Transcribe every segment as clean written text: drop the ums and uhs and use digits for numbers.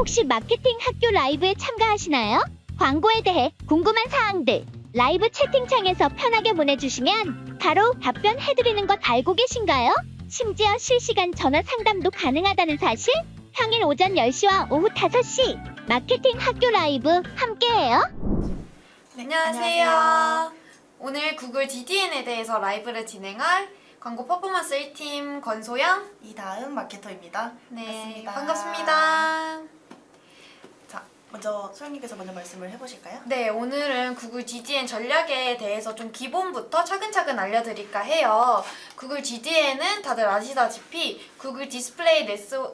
혹시 마케팅 학교 라이브에 참가하시나요? 광고에 대해 궁금한 사항들 라이브 채팅창에서 편하게 보내주시면 바로 답변해드리는 것 알고 계신가요? 심지어 실시간 전화 상담도 가능하다는 사실? 평일 오전 10시와 오후 5시 마케팅 학교 라이브 함께해요. 네, 안녕하세요. 오늘 구글 DDN에 대해서 라이브를 진행할 광고 퍼포먼스 1팀 권소영, 이다은 마케터입니다. 네, 반갑습니다. 반갑습니다. 자, 먼저 소영님께서 먼저 말씀을 해보실까요? 네, 오늘은 구글 DDN 전략에 대해서 좀 기본부터 차근차근 알려드릴까 해요. 구글 DDN은 다들 아시다시피 구글 디스플레이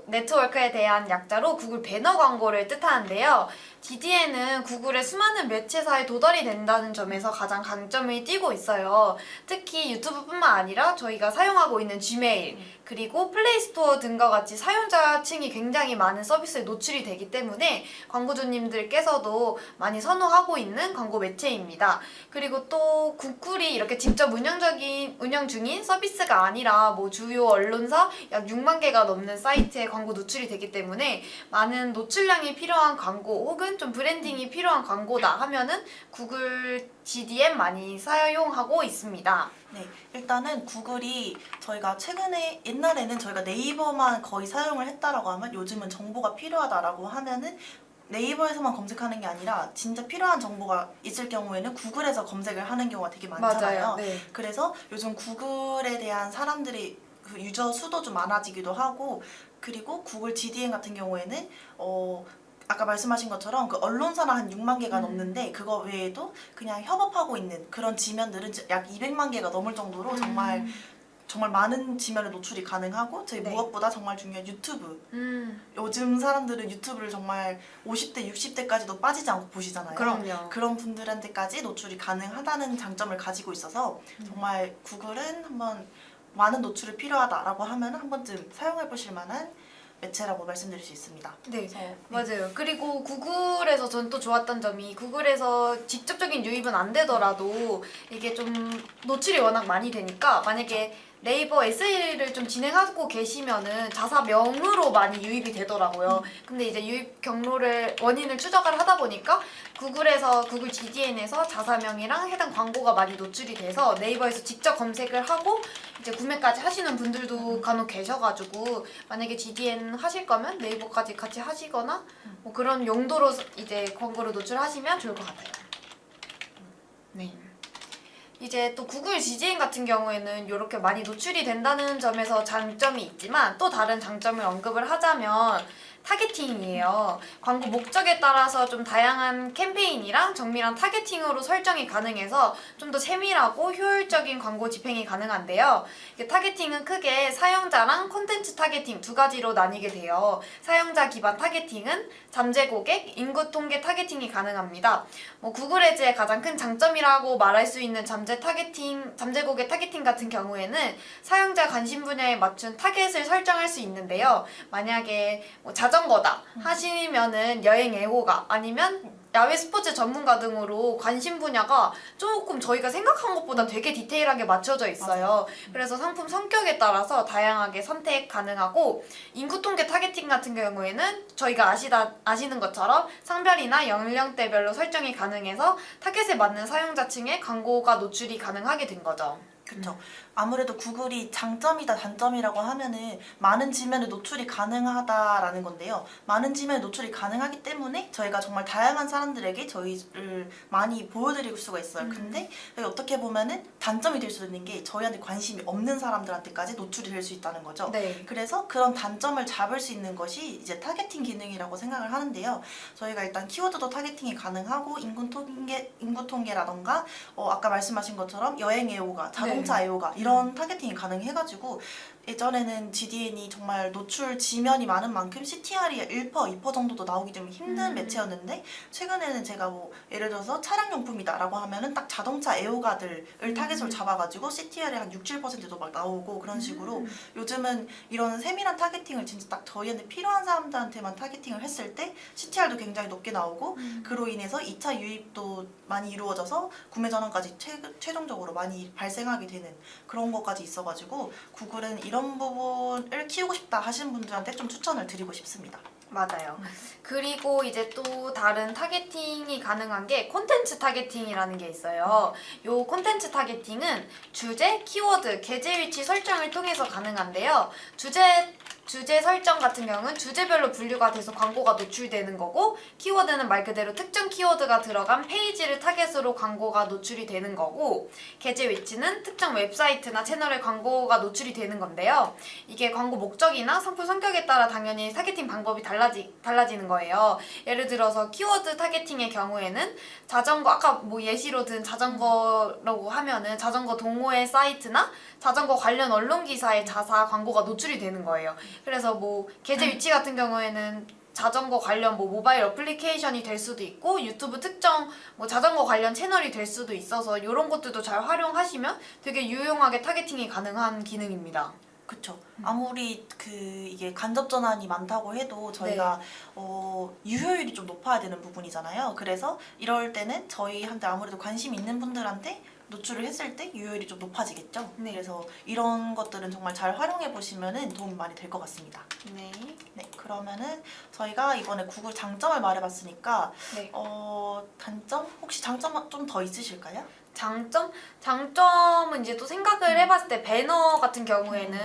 네트워크에 대한 약자로 구글 배너 광고를 뜻하는데요. DDN은 구글의 수많은 매체사에 도달이 된다는 점에서 가장 강점을 띠고 있어요. 특히 유튜브뿐만 아니라 저희가 사용하고 있는 지메일, 그리고 플레이스토어 등과 같이 사용자층이 굉장히 많은 서비스에 노출이 되기 때문에 광고주님들께서도 많이 선호하고 있는 광고 매체입니다. 그리고 또 구글이 이렇게 직접 운영 중인 서비스가 아니라 뭐 주요 언론사 약 6만 개가 넘는 사이트에 광고 노출이 되기 때문에 많은 노출량이 필요한 광고 혹은 좀 브랜딩이 필요한 광고다 하면은 구글 GDN 많이 사용하고 있습니다. 네, 일단은 구글이 저희가 최근에 옛날에는 저희가 네이버만 거의 사용을 했다라고 하면 요즘은 정보가 필요하다라고 하면은 네이버에서만 검색하는 게 아니라 진짜 필요한 정보가 있을 경우에는 구글에서 검색을 하는 경우가 되게 많잖아요. 맞아요. 네. 그래서 요즘 구글에 대한 사람들이 그 유저 수도 좀 많아지기도 하고, 그리고 구글 GDN 같은 경우에는 아까 말씀하신 것처럼 그 언론사나 한 6만 개가 넘는데 그거 외에도 그냥 협업하고 있는 그런 지면들은 약 200만 개가 넘을 정도로 정말 많은 지면에 노출이 가능하고, 저희 네. 무엇보다 정말 중요한 유튜브. 요즘 사람들은 유튜브를 정말 50대, 60대까지도 빠지지 않고 보시잖아요. 그럼요. 그런 분들한테까지 노출이 가능하다는 장점을 가지고 있어서 정말 구글은 한번 많은 노출이 필요하다라고 하면 한 번쯤 사용해 보실 만한 매체라고 말씀드릴 수 있습니다. 네, 그래서, 맞아요. 그리고 구글에서 전 또 좋았던 점이 구글에서 직접적인 유입은 안 되더라도 이게 좀 노출이 워낙 많이 되니까 만약에 네이버 SE를 좀 진행하고 계시면은 자사명으로 많이 유입이 되더라고요. 근데 이제 유입 경로를 원인을 추적을 하다 보니까 구글 GDN에서 자사명이랑 해당 광고가 많이 노출이 돼서 네이버에서 직접 검색을 하고 이제 구매까지 하시는 분들도 간혹 계셔가지고 만약에 GDN 하실 거면 네이버까지 같이 하시거나 뭐 그런 용도로 이제 광고를 노출하시면 좋을 것 같아요. 네. 이제 또 구글 GDN 같은 경우에는 이렇게 많이 노출이 된다는 점에서 장점이 있지만 또 다른 장점을 언급을 하자면 타겟팅이에요. 광고 목적에 따라서 좀 다양한 캠페인이랑 정밀한 타겟팅으로 설정이 가능해서 좀 더 세밀하고 효율적인 광고 집행이 가능한데요. 타겟팅은 크게 사용자랑 콘텐츠 타겟팅 두 가지로 나뉘게 돼요. 사용자 기반 타겟팅은 잠재 고객, 인구 통계 타겟팅이 가능합니다. 구글 애즈의 가장 큰 장점이라고 말할 수 있는 잠재 고객 타겟팅 같은 경우에는 사용자 관심 분야에 맞춘 타겟을 설정할 수 있는데요. 만약에 자전거다 하시면은 여행 애호가 아니면 야외 스포츠 전문가 등으로 관심 분야가 조금 저희가 생각한 것보다 되게 디테일하게 맞춰져 있어요. 그래서 상품 성격에 따라서 다양하게 선택 가능하고, 인구 통계 타겟팅 같은 경우에는 저희가 아시는 것처럼 상별이나 연령대별로 설정이 가능해서 타겟에 맞는 사용자층의 광고가 노출이 가능하게 된 거죠. 그렇죠. 아무래도 구글이 장점이다 단점이라고 하면은 많은 지면에 노출이 가능하다라는 건데요. 많은 지면에 노출이 가능하기 때문에 저희가 정말 다양한 사람들에게 저희를 많이 보여드릴 수가 있어요. 근데 어떻게 보면은 단점이 될 수 있는 게 저희한테 관심이 없는 사람들한테까지 노출이 될 수 있다는 거죠. 네. 그래서 그런 단점을 잡을 수 있는 것이 이제 타겟팅 기능이라고 생각을 하는데요. 저희가 일단 키워드도 타겟팅이 가능하고 인구 통계라던가 아까 말씀하신 것처럼 여행 애호가, 자동차 애호가 이런 타겟팅이 가능해가지고 예전에는 GDN이 정말 노출 지면이 많은 만큼 CTR이 1%, 2% 정도도 나오기 좀 힘든 매체였는데, 최근에는 제가 뭐 예를 들어서 차량용품이다 라고 하면은 딱 자동차 애호가들을 타겟으로 잡아가지고 CTR이 한 6, 7%도 막 나오고 그런 식으로 요즘은 이런 세밀한 타겟팅을 진짜 딱 저희한테 필요한 사람들한테만 타겟팅을 했을 때 CTR도 굉장히 높게 나오고, 그로 인해서 2차 유입도 많이 이루어져서 구매 전환까지 최종적으로 많이 발생하게 되는 그런 것까지 있어가지고 구글은 이런 부분을 키우고 싶다 하시는 분들한테 좀 추천을 드리고 싶습니다. 맞아요. 그리고 이제 또 다른 타겟팅이 가능한 게 콘텐츠 타겟팅이라는 게 있어요. 요 콘텐츠 타겟팅은 주제, 키워드, 게재 위치 설정을 통해서 가능한데요. 주제 설정 같은 경우는 주제별로 분류가 돼서 광고가 노출되는 거고, 키워드는 말 그대로 특정 키워드가 들어간 페이지를 타겟으로 광고가 노출이 되는 거고, 게재 위치는 특정 웹사이트나 채널에 광고가 노출이 되는 건데요. 이게 광고 목적이나 상품 성격에 따라 당연히 타겟팅 방법이 달라지는 거예요. 예를 들어서 키워드 타겟팅의 경우에는 자전거, 아까 뭐 예시로 든 자전거라고 하면은 자전거 동호회 사이트나 자전거 관련 언론 기사에 자사 광고가 노출이 되는 거예요. 그래서 뭐 게재 위치 같은 경우에는 자전거 관련 뭐 모바일 어플리케이션이 될 수도 있고 유튜브 특정 뭐 자전거 관련 채널이 될 수도 있어서 이런 것들도 잘 활용하시면 되게 유용하게 타겟팅이 가능한 기능입니다. 그쵸. 아무리 이게 간접 전환이 많다고 해도 저희가 유효율이 좀 높아야 되는 부분이잖아요. 그래서 이럴 때는 저희한테 아무래도 관심 있는 분들한테 노출을 했을 때 유효율이 좀 높아지겠죠. 네. 그래서 이런 것들은 정말 잘 활용해 보시면은 도움이 많이 될 것 같습니다. 네. 네, 그러면은 저희가 이번에 구글 장점을 말해봤으니까 네. 단점? 혹시 장점 좀 더 있으실까요? 장점? 장점은 이제 또 생각을 해봤을 때 배너 같은 경우에는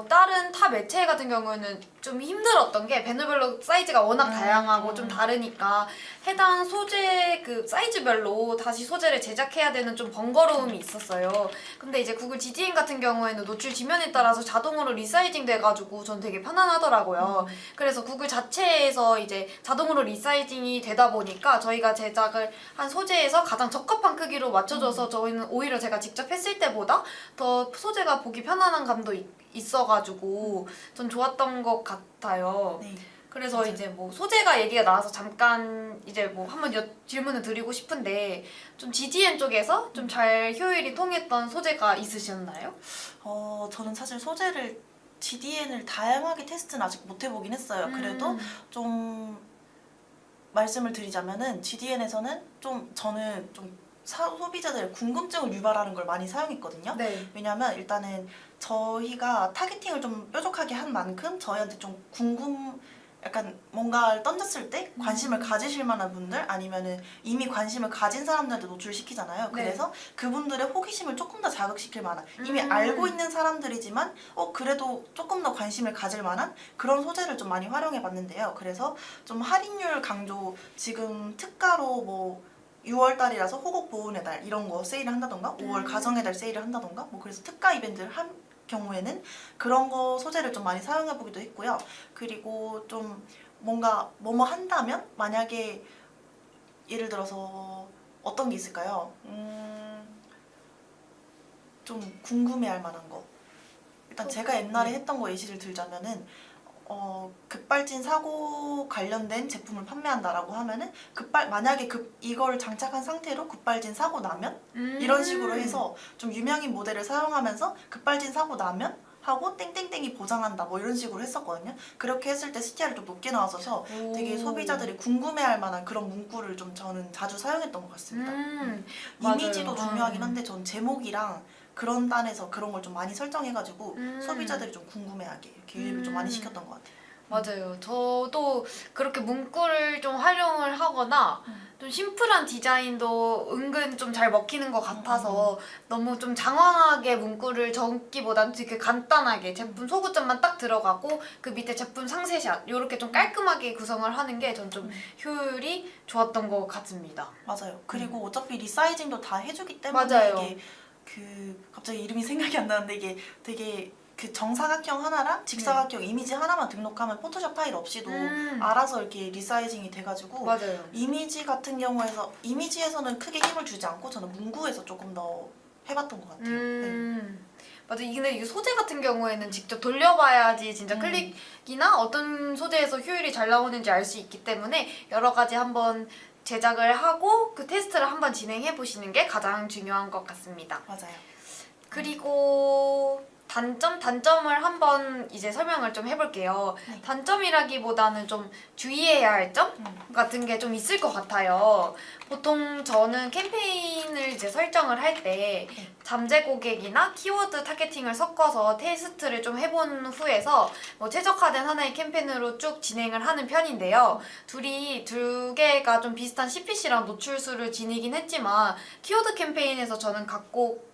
다른 타 매체 같은 경우에는 좀 힘들었던 게 배너별로 사이즈가 워낙 다양하고 좀 다르니까 해당 소재 그 사이즈별로 다시 소재를 제작해야 되는 좀 번거로움이 있었어요. 근데 이제 구글 GDN 같은 경우에는 노출 지면에 따라서 자동으로 리사이징 돼가지고 전 되게 편안하더라고요. 그래서 구글 자체에서 이제 자동으로 리사이징이 되다 보니까 저희가 제작을 한 소재에서 가장 적합한 크기로 맞춰줘서 저희는 오히려 제가 직접 했을 때보다 더 소재가 보기 편안한 감도 있어가지고 전 좋았던 것 같아요. 네. 그래서 맞아요. 이제 뭐 소재가 얘기가 나와서 잠깐 이제 뭐 한번 질문을 드리고 싶은데 좀 GDN 쪽에서 좀 잘 효율이 통했던 소재가 있으셨나요? 저는 사실 소재를 GDN을 다양하게 테스트는 아직 못 해보긴 했어요. 그래도 좀 말씀을 드리자면은 GDN에서는 저는 소비자들의 궁금증을 유발하는 걸 많이 사용했거든요. 네. 왜냐면 일단은 저희가 타겟팅을 좀 뾰족하게 한 만큼 저희한테 좀 약간 뭔가를 던졌을 때 관심을 가지실 만한 분들 아니면은 이미 관심을 가진 사람들한테 노출시키잖아요. 네. 그래서 그분들의 호기심을 조금 더 자극시킬 만한 이미 알고 있는 사람들이지만 그래도 조금 더 관심을 가질 만한 그런 소재를 좀 많이 활용해 봤는데요. 그래서 좀 할인율 강조 지금 특가로 뭐 6월달이라서 호국 보훈의 달 이런 거 세일을 한다던가 5월 가정의 달 세일을 한다던가 뭐 그래서 특가 이벤트를 한 경우에는 그런 거 소재를 좀 많이 사용해 보기도 했고요. 그리고 좀 뭔가 뭐뭐 한다면 만약에 예를 들어서 어떤 게 있을까요? 좀 궁금해할 만한 거. 일단 제가 옛날에 했던 거 예시를 들자면은 급발진 사고 관련된 제품을 판매한다라고 하면은 만약에 이걸 장착한 상태로 급발진 사고 나면 이런 식으로 해서 좀 유명인 모델을 사용하면서 급발진 사고 나면 하고 땡땡땡이 보장한다 뭐 이런 식으로 했었거든요. 그렇게 했을 때 CTR이 좀 높게 나왔어서 되게 소비자들이 궁금해할 만한 그런 문구를 좀 저는 자주 사용했던 것 같습니다. 이미지도 맞아요. 중요하긴 한데 전 제목이랑 그런 단에서 그런 걸 좀 많이 설정해가지고 소비자들이 좀 궁금해하게 이렇게 유입을 좀 많이 시켰던 것 같아요. 맞아요. 저도 그렇게 문구를 좀 활용을 하거나 좀 심플한 디자인도 은근 좀 잘 먹히는 것 같아서 너무 좀 장황하게 문구를 적기보다는 되게 간단하게 제품 소구점만 딱 들어가고 그 밑에 제품 상세샷 이렇게 좀 깔끔하게 구성을 하는 게 전 좀 효율이 좋았던 것 같습니다. 맞아요. 그리고 어차피 리사이징도 다 해주기 때문에 맞아요. 이게 갑자기 이름이 생각이 안 나는데 이게 되게 그 정사각형 하나랑 직사각형 이미지 하나만 등록하면 포토샵 파일 없이도 알아서 이렇게 리사이징이 돼가지고 맞아요. 이미지 같은 경우에서 이미지에서는 크게 힘을 주지 않고 저는 문구에서 조금 더 해봤던 것 같아요. 네. 맞아. 근데 이 소재 같은 경우에는 직접 돌려봐야지 진짜 클릭이나 어떤 소재에서 효율이 잘 나오는지 알 수 있기 때문에 여러 가지 한번 제작을 하고 그 테스트를 한번 진행해 보시는 게 가장 중요한 것 같습니다. 맞아요. 그리고 단점을 한번 이제 설명을 좀 해볼게요. 네. 단점이라기보다는 좀 주의해야 할 점 같은 게 좀 있을 것 같아요. 보통 저는 캠페인을 이제 설정을 할 때 잠재 고객이나 키워드 타겟팅을 섞어서 테스트를 좀 해본 후에서 뭐 최적화된 하나의 캠페인으로 쭉 진행을 하는 편인데요. 두 개가 좀 비슷한 CPC랑 노출수를 지니긴 했지만 키워드 캠페인에서 저는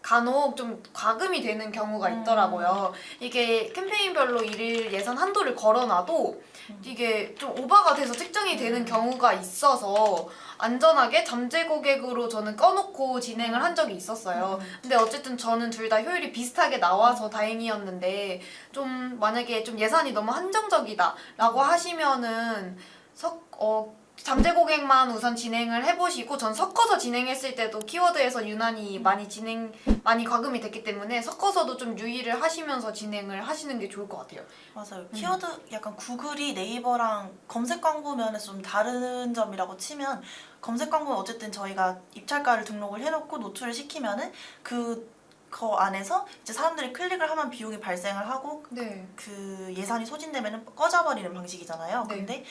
간혹 좀 과금이 되는 경우가 있더라고요. 이게 캠페인별로 일일 예산 한도를 걸어놔도 이게 좀 오버가 돼서 책정이 되는 경우가 있어서 안전하게 잠재 고객으로 저는 꺼놓고 진행을 한 적이 있었어요. 근데 어쨌든 저는 둘 다 효율이 비슷하게 나와서 다행이었는데 좀 만약에 좀 예산이 너무 한정적이다라고 하시면은 잠재 고객만 우선 진행을 해보시고 전 섞어서 진행했을 때도 키워드에서 유난히 많이 과금이 됐기 때문에 섞어서도 좀 유의를 하시면서 진행을 하시는 게 좋을 것 같아요. 맞아요. 키워드 약간 구글이 네이버랑 검색 광고 면에서 좀 다른 점이라고 치면 검색 광고는 어쨌든 저희가 입찰가를 등록을 해놓고 노출을 시키면은 그 안에서 이제 사람들이 클릭을 하면 비용이 발생을 하고 네. 그 예산이 소진되면은 꺼져버리는 방식이잖아요. 네. 근데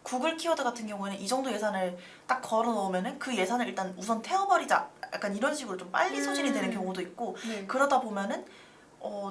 구글 키워드 같은 경우에는 이 정도 예산을 딱 걸어 놓으면은 그 예산을 일단 우선 태워버리자 약간 이런 식으로 좀 빨리 소진이 되는 경우도 있고 네. 그러다 보면은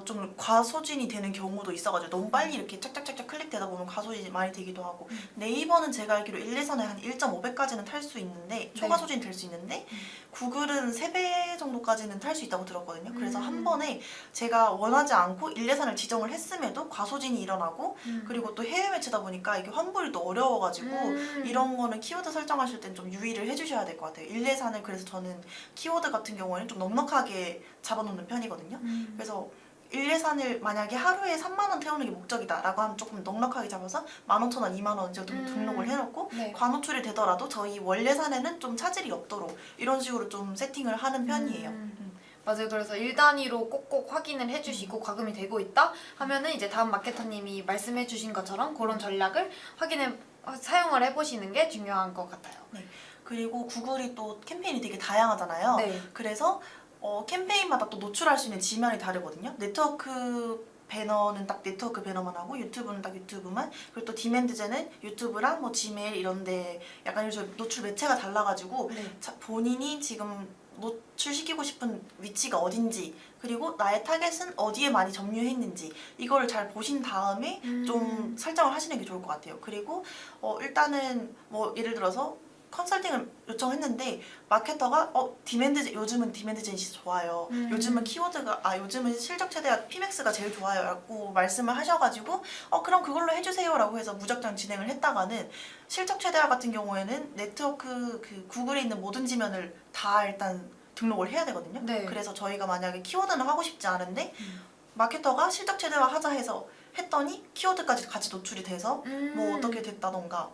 좀 과소진이 되는 경우도 있어가지고 너무 빨리 이렇게 착착착착 클릭되다 보면 과소진이 많이 되기도 하고 네이버는 제가 알기로 1예산에 한 1.5배까지는 탈 수 있는데 초과 소진이 될 수 있는데 구글은 3배 정도까지는 탈 수 있다고 들었거든요. 그래서 한 번에 제가 원하지 않고 1예산을 지정을 했음에도 과소진이 일어나고 그리고 또 해외 매체다 보니까 이게 환불이 또 어려워가지고 이런 거는 키워드 설정하실 땐 좀 유의를 해주셔야 될 것 같아요. 1예산을 그래서 저는 키워드 같은 경우에는 좀 넉넉하게 잡아놓는 편이거든요. 그래서 1예산을 만약에 하루에 3만 원 태우는 게 목적이다라고 하면 조금 넉넉하게 잡아서 15,000원, 2만 원 정도 등록을 해놓고 네. 과노출이 되더라도 저희 원예산에는 좀 차질이 없도록 이런 식으로 좀 세팅을 하는 편이에요. 맞아요. 그래서 일 단위로 꼭꼭 확인을 해주시고 과금이 되고 있다 하면은 이제 다음 마케터님이 말씀해주신 것처럼 그런 전략을 사용을 해보시는 게 중요한 것 같아요. 네. 그리고 구글이 또 캠페인이 되게 다양하잖아요. 네. 그래서 캠페인마다 또 노출할 수 있는 지면이 다르거든요. 네트워크 배너는 딱 네트워크 배너만 하고 유튜브는 딱 유튜브만 그리고 또 디맨드제는 유튜브랑 뭐 지메일 이런데 약간 요즘 노출 매체가 달라가지고 네. 본인이 지금 노출시키고 싶은 위치가 어딘지 그리고 나의 타겟은 어디에 많이 점유했는지 이거를 잘 보신 다음에 좀 설정을 하시는 게 좋을 것 같아요. 그리고 일단은 뭐 예를 들어서 컨설팅을 요청했는데 마케터가 요즘은 디맨드젠이 좋아요. 요즘은 요즘은 실적 최대화 피맥스가 제일 좋아요 라고 말씀을 하셔가지고 그럼 그걸로 해주세요 라고 해서 무작정 진행을 했다가는 실적 최대화 같은 경우에는 네트워크 그 구글에 있는 모든 지면을 다 일단 등록을 해야 되거든요. 네. 그래서 저희가 만약에 키워드는 하고 싶지 않은데 마케터가 실적 최대화 하자 해서 했더니 키워드까지 같이 노출이 돼서 뭐 어떻게 됐다던가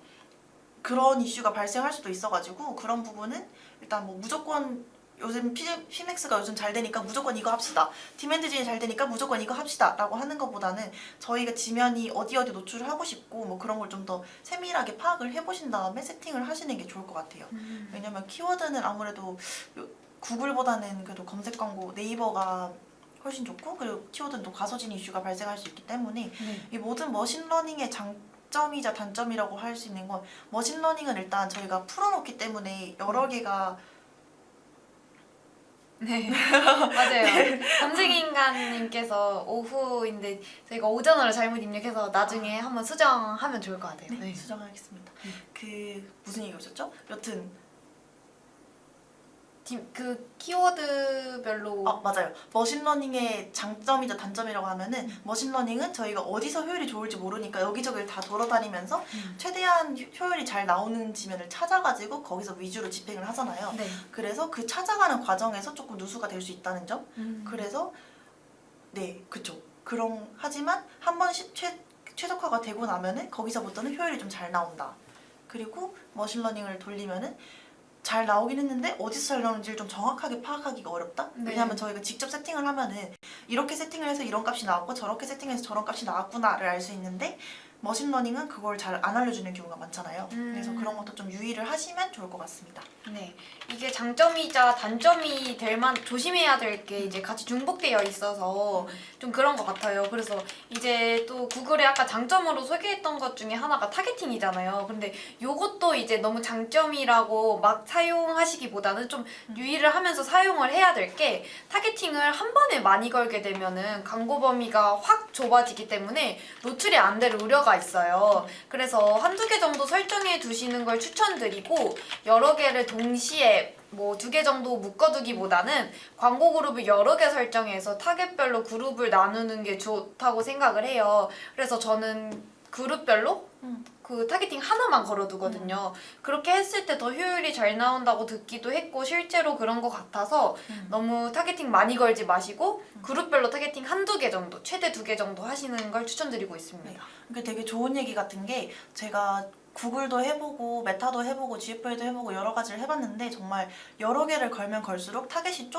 그런 이슈가 발생할 수도 있어가지고 그런 부분은 일단 뭐 무조건 요즘 피맥스가 요즘 잘 되니까 무조건 이거 합시다. 디맨드진이 잘 되니까 무조건 이거 합시다 라고 하는 것보다는 저희가 지면이 어디 노출을 하고 싶고 뭐 그런 걸 좀 더 세밀하게 파악을 해보신 다음에 세팅을 하시는 게 좋을 것 같아요. 왜냐면 키워드는 아무래도 구글보다는 그래도 검색 광고 네이버가 훨씬 좋고 그리고 키워드는 또 과소진 이슈가 발생할 수 있기 때문에 이 모든 머신러닝의 장점이자 단점이라고 할 수 있는 건 머신러닝은 일단 저희가 풀어놓기 때문에 여러 개가 네, 맞아요. 검색인간님께서 오후인데 저희가 오전으로 잘못 입력해서 나중에 한번 수정하면 좋을 것 같아요. 네, 수정하겠습니다. 그 무슨 얘기 오셨죠? 여튼 그 키워드별로 맞아요. 머신러닝의 장점이자 단점이라고 하면은 머신러닝은 저희가 어디서 효율이 좋을지 모르니까 여기저기를 다 돌아다니면서 최대한 효율이 잘 나오는 지면을 찾아가지고 거기서 위주로 집행을 하잖아요. 네. 그래서 그 찾아가는 과정에서 조금 누수가 될 수 있다는 점. 그래서 네, 그쵸. 하지만 한 번 최적화가 되고 나면은 거기서부터는 효율이 좀 잘 나온다. 그리고 머신러닝을 돌리면은 잘 나오긴 했는데 어디서 잘 나오는지를 좀 정확하게 파악하기가 어렵다? 네. 왜냐하면 저희가 직접 세팅을 하면은 이렇게 세팅을 해서 이런 값이 나왔고 저렇게 세팅해서 저런 값이 나왔구나를 알 수 있는데 머신러닝은 그걸 잘 안 알려주는 경우가 많잖아요. 음. 그래서 그런 것도 좀 유의를 하시면 좋을 것 같습니다. 네, 이게 장점이자 단점이 조심해야 될 게 이제 같이 중복되어 있어서 좀 그런 것 같아요. 그래서 이제 또 구글에 아까 장점으로 소개했던 것 중에 하나가 타겟팅이잖아요. 근데 요것도 이제 너무 장점이라고 막 사용하시기보다는 좀 유의를 하면서 사용을 해야 될 게, 타겟팅을 한 번에 많이 걸게 되면은 광고 범위가 확 좁아지기 때문에 노출이 안 될 우려가 있어요. 그래서 한두 개 정도 설정해 두시는 걸 추천드리고, 여러 개를 동시에 뭐 2개 정도 묶어두기보다는 광고 그룹을 여러 개 설정해서 타겟별로 그룹을 나누는 게 좋다고 생각을 해요. 그래서 저는 그룹별로 그 타겟팅 하나만 걸어두거든요. 그렇게 했을 때 더 효율이 잘 나온다고 듣기도 했고 실제로 그런 것 같아서 너무 타겟팅 많이 걸지 마시고 그룹별로 타겟팅 한두 개 정도, 최대 2개 정도 하시는 걸 추천드리고 있습니다. 이게 되게 좋은 얘기 같은 게, 제가 구글도 해보고 메타도 해보고 GFA도 해보고 여러 가지를 해봤는데 정말 여러 개를 걸면 걸수록 타겟이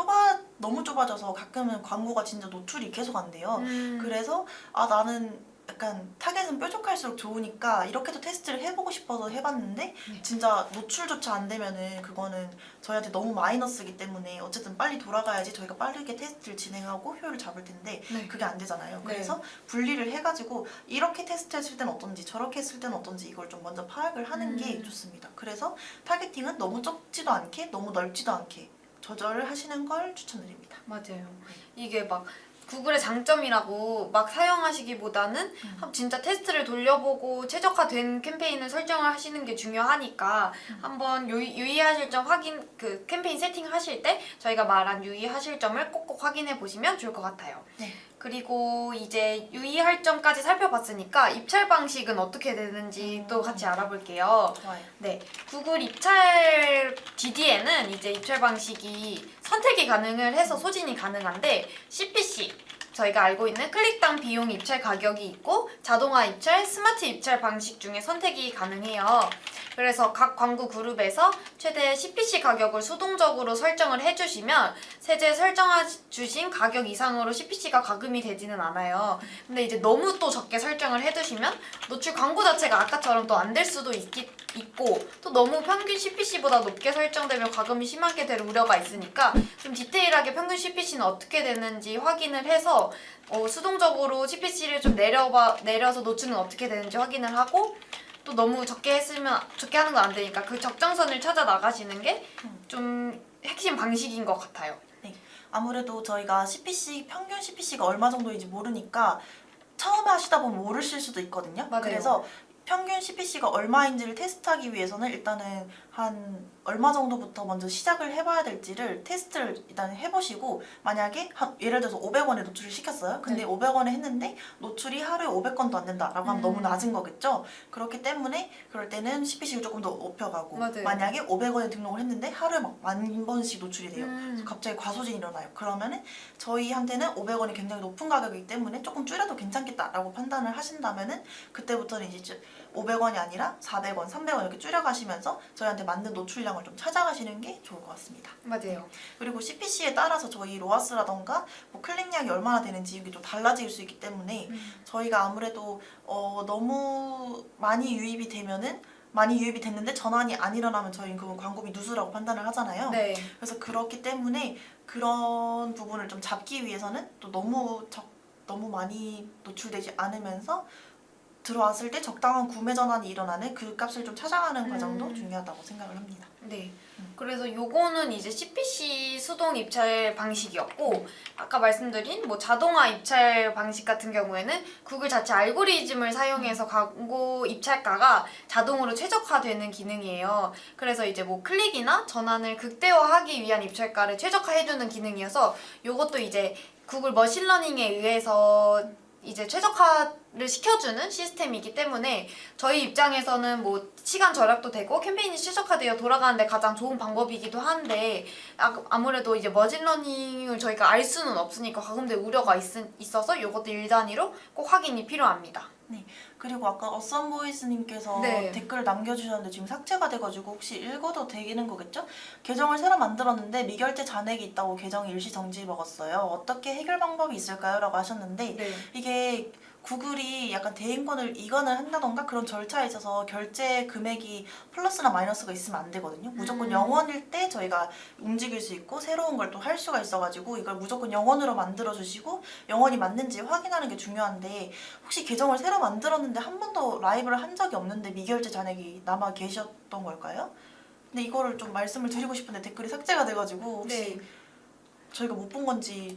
너무 좁아져서 가끔은 광고가 진짜 노출이 계속 안 돼요. 그래서 나는 약간 타겟은 뾰족할수록 좋으니까 이렇게도 테스트를 해보고 싶어서 해봤는데 진짜 노출조차 안 되면은 그거는 저희한테 너무 마이너스이기 때문에 어쨌든 빨리 돌아가야지 저희가 빠르게 테스트를 진행하고 효율을 잡을 텐데 그게 안 되잖아요. 그래서 분리를 해가지고 이렇게 테스트했을 땐 어떤지 저렇게 했을 땐 어떤지 이걸 좀 먼저 파악을 하는 게 좋습니다. 그래서 타겟팅은 너무 좁지도 않게 너무 넓지도 않게 조절을 하시는 걸 추천드립니다. 맞아요. 이게 막 구글의 장점이라고 막 사용하시기보다는 진짜 테스트를 돌려보고 최적화된 캠페인을 설정을 하시는 게 중요하니까 한번 유의하실 점 그 캠페인 세팅하실 때 저희가 말한 유의하실 점을 꼭꼭 확인해 보시면 좋을 것 같아요. 네. 그리고 이제 유의할 점까지 살펴봤으니까 입찰 방식은 어떻게 되는지 또 같이 알아볼게요. 좋아요. 네, 구글 입찰 DD에는 이제 입찰 방식이 선택이 가능을 해서 소진이 가능한데, CPC, 저희가 알고 있는 클릭당 비용 입찰 가격이 있고 자동화 입찰, 스마트 입찰 방식 중에 선택이 가능해요. 그래서 각 광고 그룹에서 최대 CPC 가격을 수동적으로 설정을 해주시면 세제 설정해주신 가격 이상으로 CPC가 가금이 되지는 않아요. 근데 이제 너무 또 적게 설정을 해두시면 노출 광고 자체가 아까처럼 또 안 될 수도 있고, 또 너무 평균 CPC보다 높게 설정되면 가금이 심하게 될 우려가 있으니까 좀 디테일하게 평균 CPC는 어떻게 되는지 확인을 해서 수동적으로 CPC를 좀 내려서 노출은 어떻게 되는지 확인을 하고, 또 너무 적게 하는 건 안 되니까 그 적정선을 찾아 나가시는 게 좀 핵심 방식인 것 같아요. 네. 아무래도 저희가 평균 CPC가 얼마 정도인지 모르니까 처음에 하시다 보면 모르실 수도 있거든요. 맞아요. 그래서 평균 CPC가 얼마인지를 테스트하기 위해서는 일단은 한 얼마 정도부터 먼저 시작을 해봐야 될지를 테스트를 일단 해보시고, 만약에 예를 들어서 500원에 노출을 시켰어요. 근데 500원에 했는데 노출이 하루에 500건도 안 된다라고 하면 너무 낮은 거겠죠. 그렇기 때문에 그럴 때는 CPC를 조금 더 높여가고, 맞아요. 만약에 500원에 등록을 했는데 하루에 막 10,000번씩 노출이 돼요. 그래서 갑자기 과소진이 일어나요. 그러면은 저희한테는 500원이 굉장히 높은 가격이기 때문에 조금 줄여도 괜찮겠다라고 판단을 하신다면은 그때부터는 이제 500원이 아니라 400원, 300원 이렇게 줄여가시면서 저희한테 맞는 노출량을 좀 찾아가시는 게 좋을 것 같습니다. 맞아요. 그리고 CPC에 따라서 저희 로아스라던가 뭐 클릭량이 얼마나 되는지 이게 좀 달라질 수 있기 때문에 저희가 아무래도 너무 많이 유입이 됐는데 전환이 안 일어나면 저희는 그건 광고비 누수라고 판단을 하잖아요. 네. 그래서 그렇기 때문에 그런 부분을 좀 잡기 위해서는 또 너무 많이 노출되지 않으면서 들어왔을 때 적당한 구매 전환이 일어나는 그 값을 좀 찾아가는 과정도 중요하다고 생각을 합니다. 네. 그래서 요거는 이제 CPC 수동 입찰 방식이었고, 아까 말씀드린 뭐 자동화 입찰 방식 같은 경우에는 구글 자체 알고리즘을 사용해서 광고 입찰가가 자동으로 최적화되는 기능이에요. 그래서 이제 뭐 클릭이나 전환을 극대화하기 위한 입찰가를 최적화해주는 기능이어서 요것도 이제 구글 머신러닝에 의해서 이제 최적화를 시켜주는 시스템이기 때문에 저희 입장에서는 뭐 시간 절약도 되고 캠페인이 최적화되어 돌아가는데 가장 좋은 방법이기도 한데, 아무래도 이제 머신러닝을 저희가 알 수는 없으니까 가금대 우려가 있어서 이것도 1단위로 꼭 확인이 필요합니다. 네. 그리고 아까 어썸보이스님께서 네. 댓글을 남겨주셨는데 지금 삭제가 돼가지고 혹시 읽어도 되는 거겠죠? 계정을 새로 만들었는데 미결제 잔액이 있다고 계정이 일시 정지 먹었어요. 어떻게 해결 방법이 있을까요? 라고 하셨는데 네. 이게 구글이 약간 대행권을 이관을 한다던가 그런 절차에 있어서 결제 금액이 플러스나 마이너스가 있으면 안 되거든요. 무조건 0원일 때 저희가 움직일 수 있고 새로운 걸 또 할 수가 있어가지고 이걸 무조건 0원으로 만들어 주시고 0원이 맞는지 확인하는 게 중요한데, 혹시 계정을 새로 만들었는데 한 번도 라이브를 한 적이 없는데 미결제 잔액이 남아 계셨던 걸까요? 근데 이거를 좀 말씀을 드리고 싶은데 댓글이 삭제가 돼가지고 혹시 저희가 못 본 건지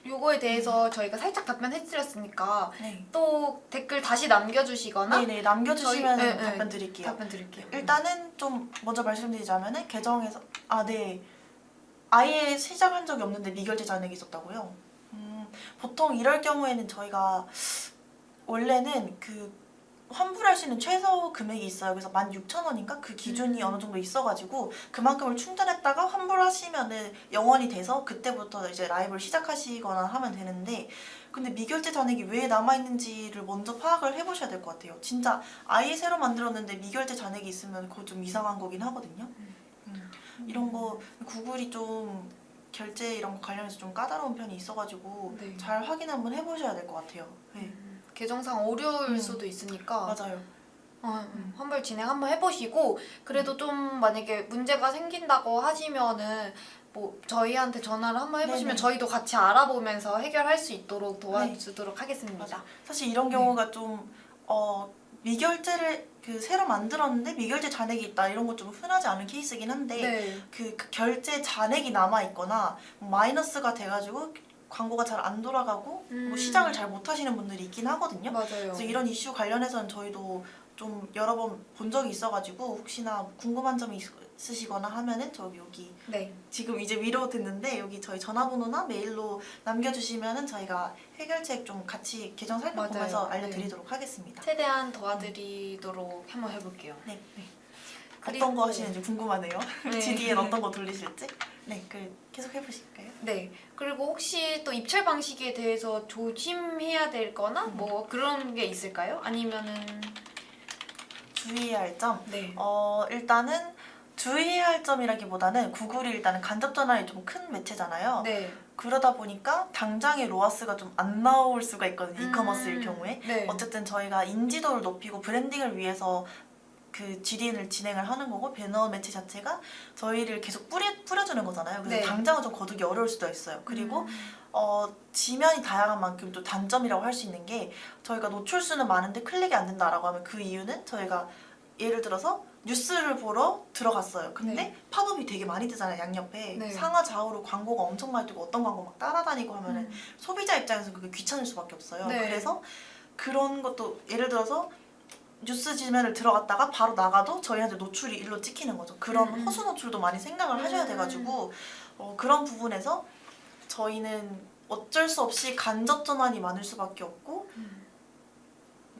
요거에 대해서 저희가 살짝 답변해드렸으니까 네. 또 댓글 다시 남겨주시거나 네네 남겨주시면 저희- 답변 드릴게요. 답변 드릴게요. 일단은 좀 먼저 말씀드리자면은 계정에서 네 아예 시작한 적이 없는데 미결제 잔액이 있었다고요. 보통 이럴 경우에는 저희가 원래는 그 환불할 수 있는 최소 금액이 있어요. 그래서 16,000원인가 그 기준이 어느 정도 있어가지고 그만큼을 충전했다가 환불하시면은 0원이 돼서 그때부터 이제 라이브를 시작하시거나 하면 되는데, 근데 미결제 잔액이 왜 남아있는지를 먼저 파악을 해보셔야 될 것 같아요. 진짜 아예 새로 만들었는데 미결제 잔액이 있으면 그거 좀 이상한 거긴 하거든요. 이런 거 구글이 좀 결제 이런 거 관련해서 좀 까다로운 편이 있어가지고 네. 잘 확인 한번 해보셔야 될 것 같아요. 네. 계정상 어려울 수도 있으니까 맞아요. 환불 진행 한번 해보시고, 그래도 좀 만약에 문제가 생긴다고 하시면은 뭐 저희한테 전화를 한번 해보시면 네네. 저희도 같이 알아보면서 해결할 수 있도록 도와주도록 하겠습니다. 맞아. 사실 이런 경우가 좀 미결제를 그 새로 만들었는데 미결제 잔액이 있다 이런 거 좀 흔하지 않은 케이스긴 한데 그 결제 잔액이 남아 있거나 마이너스가 돼가지고 광고가 잘 안 돌아가고 뭐 시작을 잘 못하시는 분들이 있긴 하거든요. 맞아요. 그래서 이런 이슈 관련해서는 저희도 좀 여러 번 본 적이 있어가지고 혹시나 궁금한 점이 있으시거나 하면은 여기 네. 지금 이제 위로 됐는데 여기 저희 전화번호나 메일로 남겨주시면은 저희가 해결책 좀 같이 계정 살펴보면서 맞아요. 알려드리도록 하겠습니다. 최대한 도와드리도록 한번 해볼게요. 네. 그리고- 어떤 거 하시는지 궁금하네요. 네. GDN 어떤 거 돌리실지. 네, 계속 해보실까요? 네. 그리고 혹시 또 입찰 방식에 대해서 조심해야 될 거나 뭐 그런 게 있을까요? 아니면은 주의해야 할 점. 네. 일단은 주의해야 할 점이라기보다는 구글이 일단은 간접 전환이 좀 큰 매체잖아요. 네. 그러다 보니까 당장에 로아스가 좀 안 나올 수가 있거든요. 이커머스일 경우에. 네. 어쨌든 저희가 인지도를 높이고 브랜딩을 위해서 그 GDN을 진행을 하는 거고, 배너 매체 자체가 저희를 계속 뿌려주는 거잖아요. 그래서 네. 당장은 좀 거두기 어려울 수도 있어요. 그리고 지면이 다양한 만큼 또 단점이라고 할 수 있는 게, 저희가 노출수는 많은데 클릭이 안 된다라고 하면 그 이유는 저희가 예를 들어서 뉴스를 보러 들어갔어요. 근데 네. 팝업이 되게 많이 뜨잖아요. 양옆에. 네. 상하 좌우로 광고가 엄청 많이 뜨고 어떤 광고 막 따라다니고 하면은 소비자 입장에서 그게 귀찮을 수밖에 없어요. 네. 그래서 그런 것도 예를 들어서 뉴스 지면을 들어갔다가 바로 나가도 저희한테 노출이 일로 찍히는 거죠. 그런 허수 노출도 많이 생각을 하셔야 돼가지고 그런 부분에서 저희는 어쩔 수 없이 간접 전환이 많을 수밖에 없고,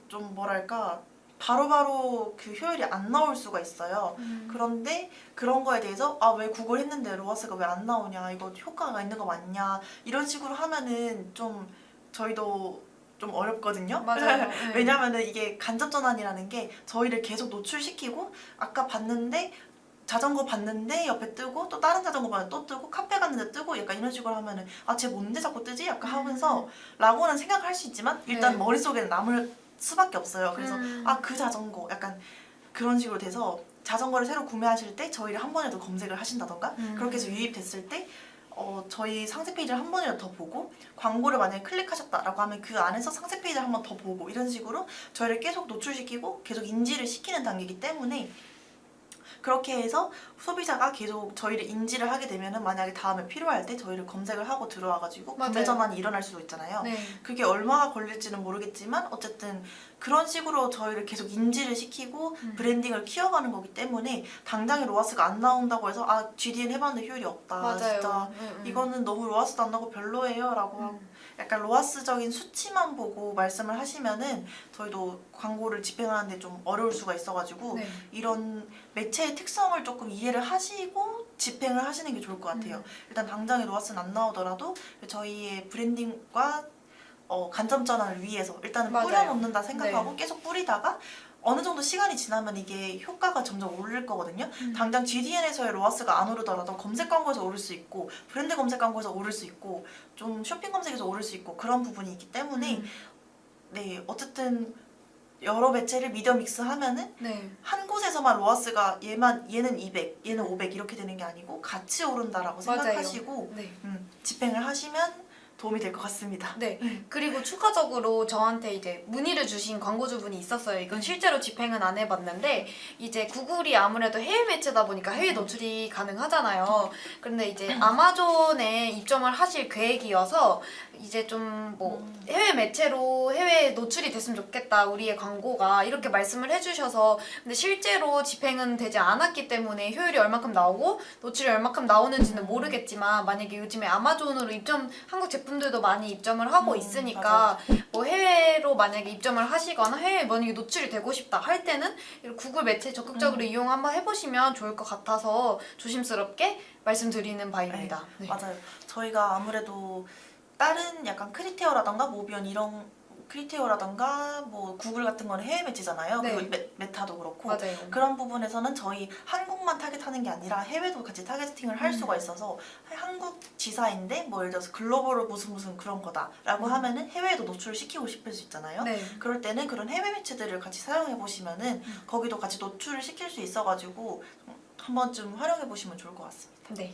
좀 뭐랄까 바로바로 그 효율이 안 나올 수가 있어요. 그런데 그런 거에 대해서 왜 구글 했는데 로아스가 왜 안 나오냐, 이거 효과가 있는 거 맞냐, 이런 식으로 하면은 좀 저희도 좀 어렵거든요. 맞아요. 네. 왜냐면은 이게 간접 전환이라는 게 저희를 계속 노출시키고, 아까 봤는데 자전거 봤는데 옆에 뜨고, 또 다른 자전거 봤는데 또 뜨고, 카페 갔는데 뜨고, 약간 이런 식으로 하면은 쟤 뭔데 자꾸 뜨지? 약간 하면서 라고는 생각할 수 있지만 일단 네. 머릿속에는 남을 수밖에 없어요. 그래서 그 자전거 약간 그런 식으로 돼서 자전거를 새로 구매하실 때 저희를 한 번이라도 검색을 하신다던가 그렇게 해서 유입됐을 때 저희 상세 페이지를 한 번이라도 더 보고, 광고를 만약에 클릭하셨다라고 하면 그 안에서 상세 페이지를 한 번 더 보고, 이런 식으로 저희를 계속 노출시키고 계속 인지를 시키는 단계이기 때문에, 그렇게 해서 소비자가 계속 저희를 인지를 하게 되면은 만약에 다음에 필요할 때 저희를 검색을 하고 들어와가지고 구매 맞아요. 전환이 일어날 수도 있잖아요. 네. 그게 얼마나 걸릴지는 모르겠지만 어쨌든 그런 식으로 저희를 계속 인지를 시키고 브랜딩을 키워가는 거기 때문에, 당장에 로아스가 안 나온다고 해서 GDN 해봤는데 효율이 없다, 맞아요. 진짜 이거는 너무 로아스도 안 나고 별로예요 라고 하고 약간 로아스적인 수치만 보고 말씀을 하시면은 저희도 광고를 집행하는데 좀 어려울 수가 있어가지고 네. 이런 매체의 특성을 조금 이해를 하시고 집행을 하시는 게 좋을 것 같아요. 일단 당장에 로아스는 안 나오더라도 저희의 브랜딩과 간접 전환을 위해서 일단은 맞아요. 뿌려놓는다 생각하고 네. 계속 뿌리다가 어느 정도 시간이 지나면 이게 효과가 점점 오를 거거든요. 당장 GDN에서의 로아스가 안 오르더라도 검색 광고에서 오를 수 있고, 브랜드 검색 광고에서 오를 수 있고, 좀 쇼핑 검색에서 오를 수 있고, 그런 부분이 있기 때문에 네, 어쨌든 여러 매체를 미디어 믹스하면은 네. 한 곳에서만 로아스가 얘는 200, 얘는 500 이렇게 되는 게 아니고 같이 오른다라고 맞아요. 생각하시고 네. 집행을 하시면 도움이 될 것 같습니다. 네. 그리고 추가적으로 저한테 이제 문의를 주신 광고주분이 있었어요. 이건 실제로 집행은 안 해봤는데 이제 구글이 아무래도 해외 매체다 보니까 해외 노출이 가능하잖아요. 그런데 이제 아마존에 입점을 하실 계획이어서 이제 좀 뭐 해외 매체로 해외 노출이 됐으면 좋겠다 우리의 광고가 이렇게 말씀을 해주셔서 근데 실제로 집행은 되지 않았기 때문에 효율이 얼마큼 나오고 노출이 얼마큼 나오는지는 모르겠지만 만약에 요즘에 아마존으로 한국 제품들도 많이 입점을 하고 있으니까 뭐 해외로 만약에 입점을 하시거나 해외에 만약에 노출이 되고 싶다 할 때는 구글 매체 적극적으로 이용 한번 해보시면 좋을 것 같아서 조심스럽게 말씀드리는 바입니다. 네. 맞아요. 저희가 아무래도 다른 약간 크리테어라던가 모비언 이런 크리테어라던가 뭐 구글 같은 거는 해외 매체잖아요. 네. 그리고 메타도 그렇고 맞아요. 그런 부분에서는 저희 한국만 타겟하는 게 아니라 해외도 같이 타겟팅을 할 수가 있어서 한국 지사인데 뭐 예를 들어서 글로벌로 무슨 그런 거다라고 하면은 해외에도 노출을 시키고 싶을 수 있잖아요. 네. 그럴 때는 그런 해외 매체들을 같이 사용해 보시면은 거기도 같이 노출을 시킬 수 있어가지고 한 번쯤 활용해 보시면 좋을 것 같습니다. 네.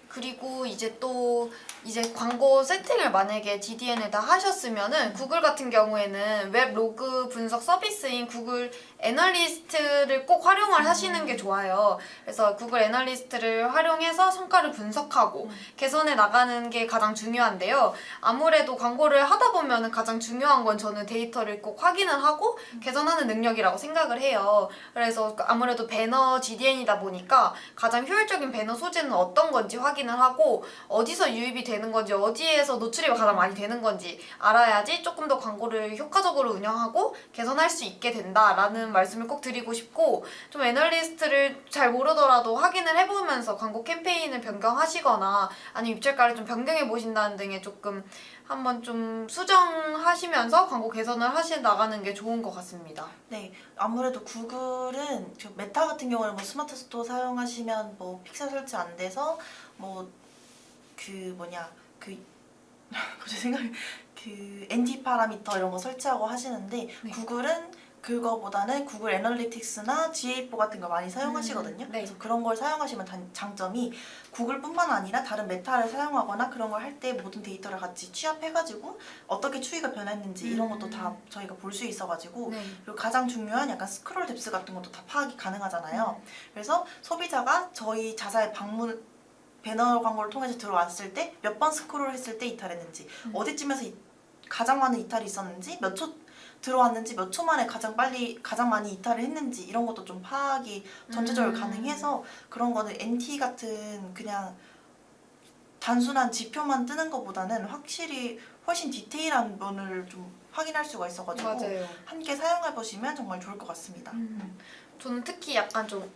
그리고 이제 또 이제 광고 세팅을 만약에 DDN에다 하셨으면은 구글 같은 경우에는 웹 로그 분석 서비스인 구글 애널리스트를 꼭 활용을 하시는 게 좋아요. 그래서 구글 애널리스트를 활용해서 성과를 분석하고 개선해 나가는 게 가장 중요한데요. 아무래도 광고를 하다 보면은 가장 중요한 건 저는 데이터를 꼭 확인을 하고 개선하는 능력이라고 생각을 해요. 그래서 아무래도 배너 GDN이다 보니까 가장 효율적인 배너 소재는 어떤 건지 확인을 하고 어디서 유입이 되는 건지 어디에서 노출이 가장 많이 되는 건지 알아야지 조금 더 광고를 효과적으로 운영하고 개선할 수 있게 된다라는 말씀을 꼭 드리고 싶고 좀 애널리스트를 잘 모르더라도 확인을 해보면서 광고 캠페인을 변경하시거나 아니면 입출가를 좀 변경해 보신다는 등의 조금 한번 좀 수정하시면서 광고 개선을 하시 나가는 게 좋은 것 같습니다. 네, 아무래도 구글은 저 메타 같은 경우는 뭐 스마트 스토어 사용하시면 뭐 픽셀 설치 안 돼서 뭐 갑자기 생각이 NT 파라미터 이런 거 설치하고 하시는데 네. 구글은 그거보다는 구글 애널리틱스나 GA4 같은 거 많이 사용하시거든요. 네. 그래서 그런 걸 사용하시면 장점이 구글뿐만 아니라 다른 메타를 사용하거나 그런 걸 할 때 모든 데이터를 같이 취합해가지고 어떻게 추이가 변했는지 이런 것도 다 저희가 볼 수 있어가지고 네. 그리고 가장 중요한 약간 스크롤 뎁스 같은 것도 다 파악이 가능하잖아요. 그래서 소비자가 저희 자사의 배너 광고를 통해서 들어왔을 때 몇 번 스크롤 했을 때 이탈했는지 어디쯤에서 가장 많은 이탈이 있었는지 몇 초 들어왔는지 몇 초 만에 가장 많이 이탈을 했는지 이런 것도 좀 파악이 전체적으로 가능해서 그런 거는 NT 같은 그냥 단순한 지표만 뜨는 것보다는 확실히 훨씬 디테일한 면을 좀 확인할 수가 있어가지고 맞아요. 함께 사용해 보시면 정말 좋을 것 같습니다. 저는 특히 약간 좀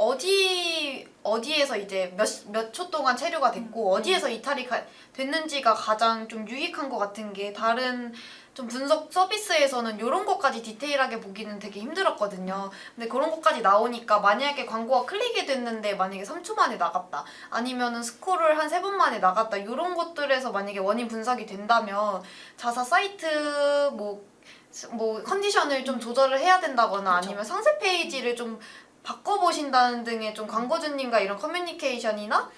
어디에서 이제 몇 초 동안 체류가 됐고 어디에서 이탈이 됐는지가 가장 좀 유익한 것 같은 게 다른 좀 분석 서비스에서는 이런 것까지 디테일하게 보기는 되게 힘들었거든요. 근데 그런 것까지 나오니까 만약에 광고가 클릭이 됐는데 만약에 3초 만에 나갔다 아니면은 스크롤을 한 3번 만에 나갔다 이런 것들에서 만약에 원인 분석이 된다면 자사 사이트 뭐 컨디션을 좀 조절을 해야 된다거나 그쵸. 아니면 상세 페이지를 좀 바꿔보신다는 등의 좀 광고주님과 이런 커뮤니케이션이나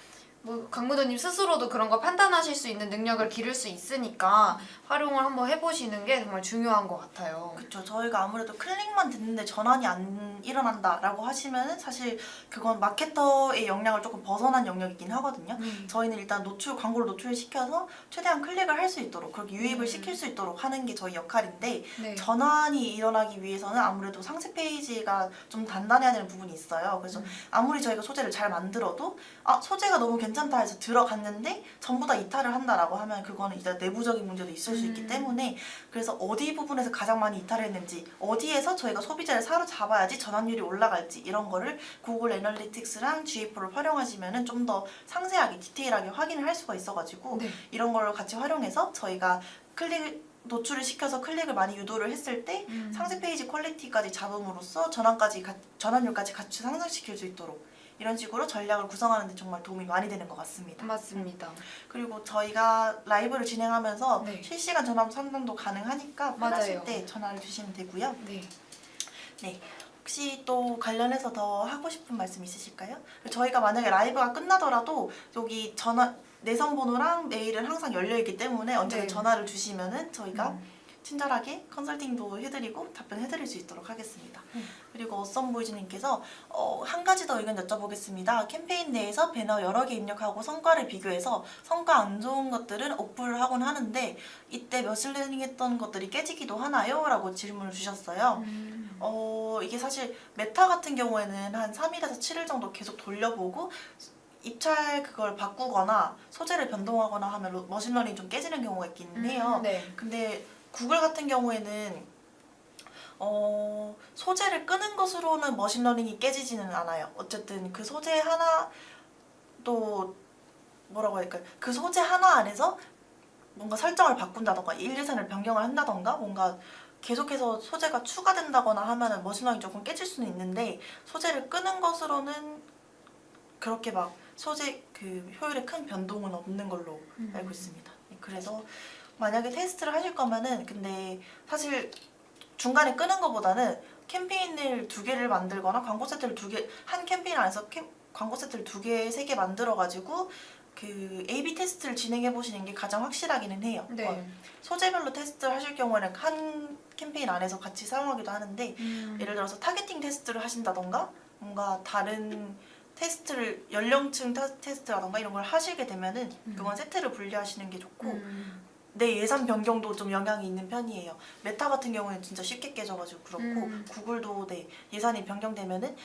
뭐 광고주님 스스로도 그런 거 판단하실 수 있는 능력을 기를 수 있으니까 활용을 한번 해보시는 게 정말 중요한 것 같아요. 그렇죠. 저희가 아무래도 클릭만 됐는데 전환이 안 일어난다라고 하시면은 사실 그건 마케터의 역량을 조금 벗어난 영역이긴 하거든요. 저희는 일단 광고를 노출시켜서 최대한 클릭을 할 수 있도록 그렇게 유입을 시킬 수 있도록 하는 게 저희 역할인데 네. 전환이 일어나기 위해서는 아무래도 상세 페이지가 좀 단단해야 되는 부분이 있어요. 그래서 아무리 저희가 소재를 잘 만들어도 소재가 너무 괜찮다 해서 들어갔는데 전부 다 이탈을 한다라고 하면 그거는 이제 내부적인 문제도 있을 수 있기 때문에 그래서 어디 부분에서 가장 많이 이탈했는지 어디에서 저희가 소비자를 사로잡아야지 전환율이 올라갈지 이런 거를 구글 애널리틱스랑 GA4를 활용하시면은 좀 더 상세하게 디테일하게 확인을 할 수가 있어가지고 네. 이런 걸 같이 활용해서 저희가 노출을 시켜서 클릭을 많이 유도를 했을 때 상세 페이지 퀄리티까지 잡음으로써 전환율까지 같이 상승시킬 수 있도록 이런 식으로 전략을 구성하는 데 정말 도움이 많이 되는 것 같습니다. 맞습니다. 그리고 저희가 라이브를 진행하면서 네. 실시간 전화 상담도 가능하니까 편하실 맞아요. 때 전화를 주시면 되고요. 네. 네. 혹시 또 관련해서 더 하고 싶은 말씀 있으실까요? 저희가 만약에 라이브가 끝나더라도 여기 내선 번호랑 메일은 항상 열려 있기 때문에 언제든 네. 전화를 주시면은 저희가 음. 친절하게 컨설팅도 해드리고 답변해드릴 수 있도록 하겠습니다. 음. 그리고 어썸보이즈님께서 한 가지 더 의견 여쭤보겠습니다. 캠페인 내에서 배너 여러 개 입력하고 성과를 비교해서 성과 안 좋은 것들은 오프를 하곤 하는데 이때 머신러닝 했던 것들이 깨지기도 하나요? 라고 질문을 주셨어요. 이게 사실 메타 같은 경우에는 한 3일에서 7일 정도 계속 돌려보고 입찰 그걸 바꾸거나 소재를 변동하거나 하면 머신러닝이 좀 깨지는 경우가 있긴 해요. 네. 근데 구글 같은 경우에는 소재를 끄는 것으로는 머신러닝이 깨지지는 않아요. 어쨌든 그 소재 하나도 뭐라고 할까요? 그 소재 하나 안에서 뭔가 설정을 바꾼다던가 1, 2산을 변경을 한다던가 뭔가 계속해서 소재가 추가된다거나 하면은 머신러닝이 조금 깨질 수는 있는데 소재를 끄는 것으로는 그렇게 막 소재 그 효율에 큰 변동은 없는 걸로 알고 있습니다. 그래서 만약에 테스트를 하실 거면은 근데 사실 중간에 끄는 것보다는 캠페인을 2개를 만들거나 광고 세트를 한 캠페인 안에서 광고 세트를 2개, 3개 만들어가지고 그 A/B 테스트를 진행해 보시는 게 가장 확실하기는 해요. 네. 소재별로 테스트를 하실 경우에는 한 캠페인 안에서 같이 사용하기도 하는데 예를 들어서 타겟팅 테스트를 하신다던가 뭔가 다른 테스트를 연령층 테스트라던가 이런 걸 하시게 되면은 그건 세트를 분리하시는 게 좋고 내 예산 변경도 좀 영향이 있는 편이에요. 메타 같은 경우는 진짜 쉽게 깨져가지고 그렇고 구글도 네, 예산이 변경되면은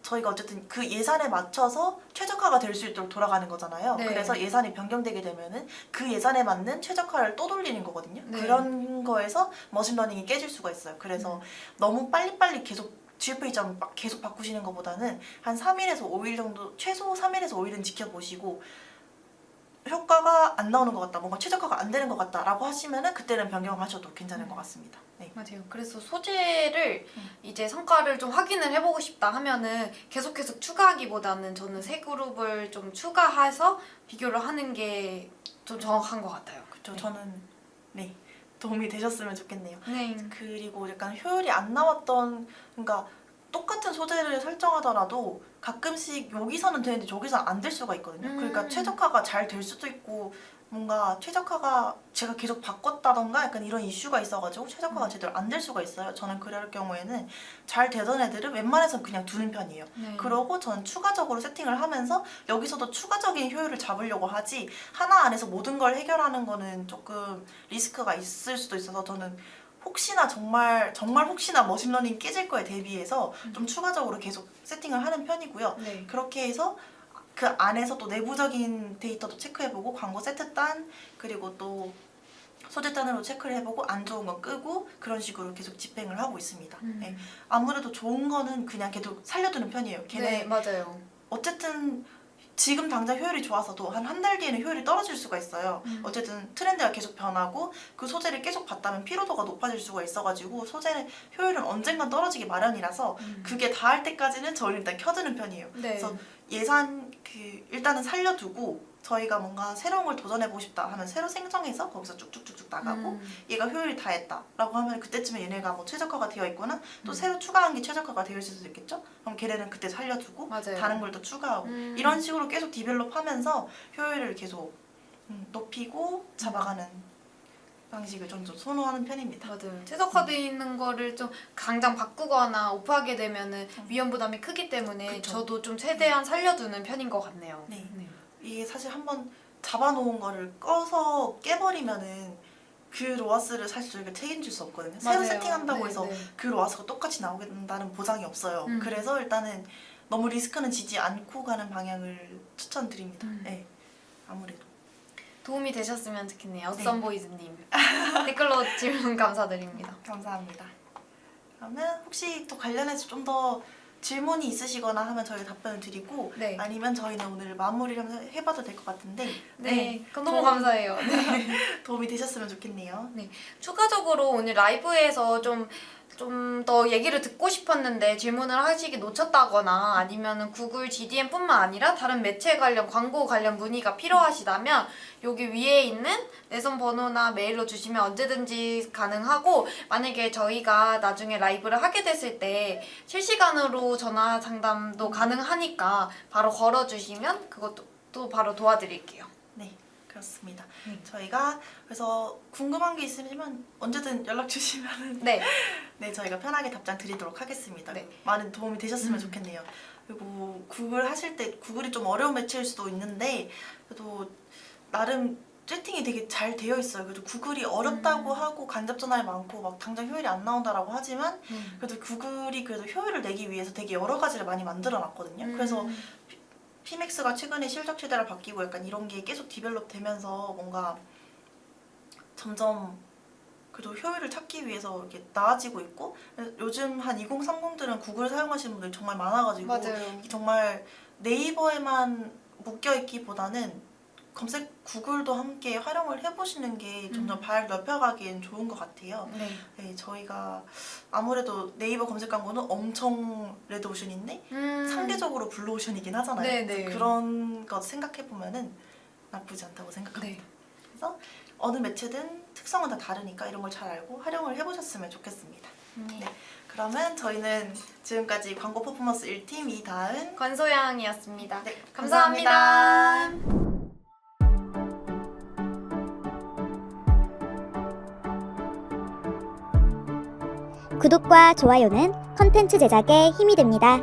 저희가 어쨌든 그 예산에 맞춰서 최적화가 될 수 있도록 돌아가는 거잖아요. 네. 그래서 예산이 변경되게 되면은 그 예산에 맞는 최적화를 또 돌리는 거거든요. 네. 그런 거에서 머신러닝이 깨질 수가 있어요. 그래서 너무 빨리빨리 계속 GFA.점 막 계속 바꾸시는 것보다는 한 3일에서 5일 정도, 최소 3일에서 5일은 지켜보시고 효과가 안 나오는 것 같다, 뭔가 최적화가 안 되는 것 같다라고 하시면은 그때는 변경하셔도 괜찮을 것 같습니다. 네. 맞아요. 그래서 소재를 이제 성과를 좀 확인을 해보고 싶다 하면은 계속 추가하기보다는 저는 새 그룹을 좀 추가해서 비교를 하는 게 좀 정확한 것 같아요. 그렇죠. 네. 저는 네 도움이 되셨으면 좋겠네요. 네. 그리고 약간 효율이 안 나왔던, 그러니까 똑같은 소재를 설정하더라도 가끔씩 여기서는 되는데 저기서는 안 될 수가 있거든요. 그러니까 최적화가 잘 될 수도 있고 뭔가 최적화가 제가 계속 바꿨다던가 약간 이런 이슈가 있어가지고 최적화가 제대로 안 될 수가 있어요. 저는 그럴 경우에는 잘 되던 애들은 웬만해서는 그냥 두는 편이에요. 네. 그러고 저는 추가적으로 세팅을 하면서 여기서도 추가적인 효율을 잡으려고 하지 하나 안에서 모든 걸 해결하는 거는 조금 리스크가 있을 수도 있어서 저는 혹시나 정말 혹시나 머신러닝 깨질 거에 대비해서 좀 추가적으로 계속 세팅을 하는 편이고요. 네. 그렇게 해서 그 안에서 또 내부적인 데이터도 체크해보고 광고 세트단 그리고 또 소재단으로 체크를 해보고 안 좋은 건 끄고 그런 식으로 계속 집행을 하고 있습니다. 네. 아무래도 좋은 거는 그냥 계속 살려두는 편이에요. 걔네 네, 맞아요. 어쨌든 지금 당장 효율이 좋아서도 한 달 뒤에는 효율이 떨어질 수가 있어요. 어쨌든 트렌드가 계속 변하고 그 소재를 계속 봤다면 피로도가 높아질 수가 있어가지고 소재는 효율은 언젠간 떨어지기 마련이라서 그게 닿을 때까지는 저희는 일단 켜두는 편이에요. 네. 그래서 예산 일단은 살려두고 저희가 뭔가 새로운 걸 도전해보고 싶다 하면 새로 생성해서 거기서 쭉쭉쭉쭉 나가고 얘가 효율이 다했다라고 하면 그때쯤에 얘네가 뭐 최적화가 되어 있거나 또 새로 추가한 게 최적화가 되어 있을 수도 있겠죠? 그럼 걔네는 그때 살려두고 맞아요. 다른 걸 또 추가하고 이런 식으로 계속 디벨롭하면서 효율을 계속 높이고 잡아가는 방식을 좀 선호하는 편입니다. 맞아요. 최적화되어 있는 거를 좀 당장 바꾸거나 오프하게 되면은 위험 부담이 크기 때문에 그쵸. 저도 좀 최대한 살려두는 편인 것 같네요. 네. 이게 사실 한번 잡아놓은 거를 꺼서 깨버리면은 그 로아스를 사실 저희가 책임질 수 없거든요. 새로 맞아요. 세팅한다고 네, 해서 네. 그 로아스가 똑같이 나오게 된다는 보장이 없어요. 그래서 일단은 너무 리스크는 지지 않고 가는 방향을 추천드립니다. 네, 아무래도. 도움이 되셨으면 좋겠네요. 네. 어썸보이즈님. 댓글로 질문 감사드립니다. 감사합니다. 그러면 혹시 또 관련해서 좀 더 질문이 있으시거나 하면 저희가 답변을 드리고 네. 아니면 저희는 오늘 마무리를 한번 해봐도 될 것 같은데 네, 그럼 너무 감사해요. 네. 도움이 되셨으면 좋겠네요. 추가적으로 오늘 라이브에서 좀 좀 더 얘기를 듣고 싶었는데 질문을 하시기 놓쳤다거나 아니면은 구글 GDN뿐만 아니라 다른 매체 관련 광고 관련 문의가 필요하시다면 여기 위에 있는 내선 번호나 메일로 주시면 언제든지 가능하고, 만약에 저희가 나중에 라이브를 하게 됐을 때 실시간으로 전화 상담도 가능하니까 바로 걸어주시면 그것도 또 바로 도와드릴게요. 네, 그렇습니다. 저희가 그래서 궁금한 게 있으면 언제든 연락 주시면 네. 네, 저희가 편하게 답장 드리도록 하겠습니다. 네. 많은 도움이 되셨으면 좋겠네요. 그리고 구글 하실 때 구글이 좀 어려운 매체일 수도 있는데 그래도 나름 세팅이 되게 잘 되어 있어요. 그래도 구글이 어렵다고 하고 간접 전화이 많고 막 당장 효율이 안 나온다라고 하지만 그래도 구글이 그래도 효율을 내기 위해서 되게 여러 가지를 많이 만들어 놨거든요. 그래서 피맥스가 최근에 실적 최대로 바뀌고 약간 이런 게 계속 디벨롭 되면서 뭔가 점점 그래도 효율을 찾기 위해서 이렇게 나아지고 있고, 요즘 한 2030들은 구글 사용하시는 분들이 정말 많아가지고 맞아요. 정말 네이버에만 묶여있기보다는 검색 구글도 함께 활용을 해보시는 게 점점 발 넓혀가기엔 좋은 것 같아요. 네. 네, 저희가 아무래도 네이버 검색 광고는 엄청 레드오션인데 상대적으로 블루오션이긴 하잖아요. 네네. 그런 것 생각해보면은 나쁘지 않다고 생각합니다. 네. 그래서 어느 매체든 특성은 다 다르니까 이런 걸 잘 알고 활용을 해보셨으면 좋겠습니다. 네. 그러면 저희는 지금까지 광고 퍼포먼스 1팀 이다은, 권소양이었습니다. 네, 감사합니다. 구독과 좋아요는 컨텐츠 제작에 힘이 됩니다.